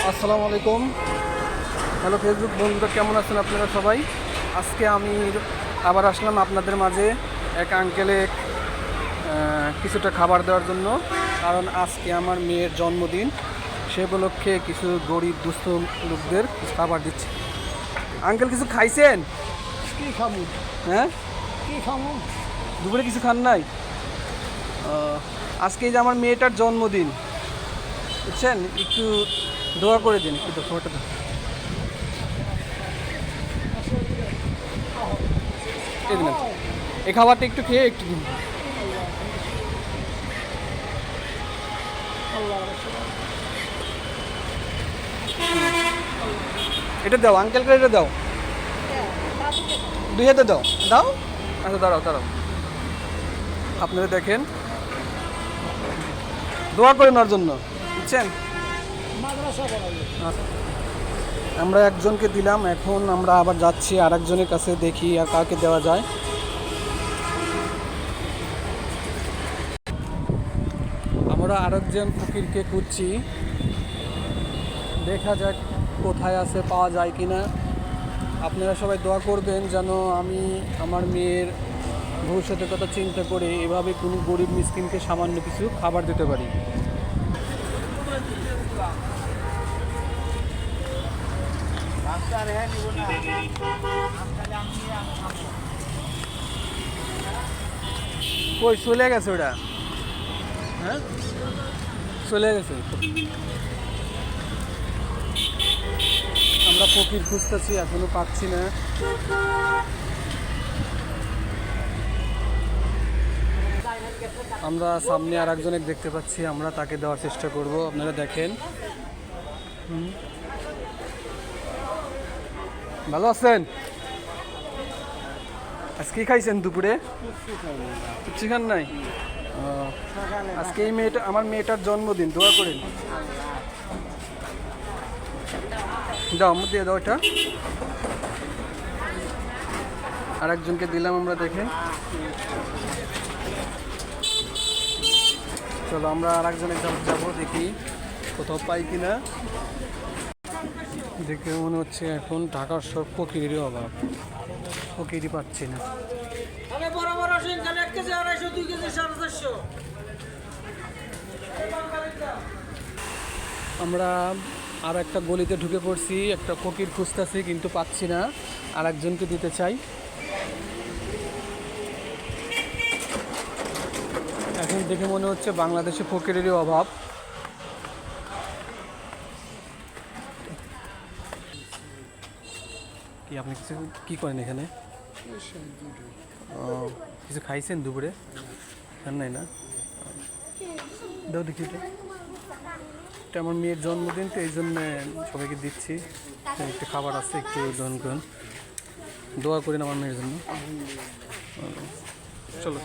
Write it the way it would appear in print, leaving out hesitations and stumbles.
আসসালামু আলাইকুম। Hello Facebook বন্ধুরা, কেমন আছেন আপনারা সবাই? আজকে আমি আবার আসলাম আপনাদের মাঝে এক আঙ্কেলে কিছুটা খাবার দেওয়ার জন্য। কারণ আজকে আমার মেয়ের জন্মদিন, সে উপলক্ষে কিছু গরিব দুস্থ লোকদের কিছু খাবার দিচ্ছি। আঙ্কেল, কিছু খাইছেন? কি খাবো? হ্যাঁ, কি খাবো? দুপুরে কিছু খান নাই? আজকে এই যে আমার মেয়েটার জন্মদিন, বুঝছেন, একটু দোয়া করে দিন। একটু ফটো দাও। এই দিন, এই খাবারটা একটু খেয়ে একটু দিন। এটা দাও আঙ্কেলকে, এটা দাও, দুই হাতে দাও। দাও, আচ্ছা দাঁড়াও দাঁড়াও। আপনারা দেখেন, দোয়া করেন ওর জন্য, বুঝছেন। মাদ্রাসা পড়াবে। আমরা একজনকে দিলাম, এখন আমরা আবার যাচ্ছি আর একজনের কাছে, দেখি আর কাকে দেওয়া যায়। আমরা আরেকজন ফকিরকে খুঁজছি, দেখা যাক কোথায় আছে, পাওয়া যায় কি না। আপনারা সবাই দোয়া করবেন যেন আমি আমার মেয়ের ভবিষ্যতের কথা চিন্তা করে এভাবে কোনো গরিব মিসকিনকে সামান্য কিছু খাবার দিতে পারি। কই চলে গেছে ওটা? হ্যাঁ, চলে গেছে। আমরা ফকির খুঁজতেছি, এখনো পাচ্ছি না। আমরা সামনে আর একজনের দেখতে পাচ্ছি, আমরা তাকে দেওয়ার চেষ্টা করব। আপনারা দেখেন। ভালো আছেন? আজকে কি খাইছেন দুপুরে? কিচ্ছু খান নাই? আজকে এই মেয়েটা, আমার মেয়েটার জন্মদিন, দোয়া করেন। দাও, আমার দিয়ে দাও এটা। আর একজনকে দিলাম আমরা, দেখে। চলো আমরা আর একজনের যাবো, দেখি কোথাও পাই কিনা। দেখে মনে হচ্ছে এখন ঢাকার সব ফকিরেরই অভাব, ফকিরই পাচ্ছি না। আমরা আর একটা গলিতে ঢুকে পড়ছি, একটা ফকির খুঁজতেছি কিন্তু পাচ্ছি না, আর একজনকে দিতে চাই। এখন দেখে মনে হচ্ছে বাংলাদেশে ফকিরেরই অভাব। কি আপনি কিছু কি করেন এখানে? কিছু খাইছেন দুপুরে? খান নাই না? দাও দেখি। এটা আমার মেয়ের জন্মদিন, তো এই জন্য সবাইকে দিচ্ছি। একটু খাবার আছে, একটু গ্রহণ করুন, দোয়া করেন আমার মেয়ের জন্য। চলো।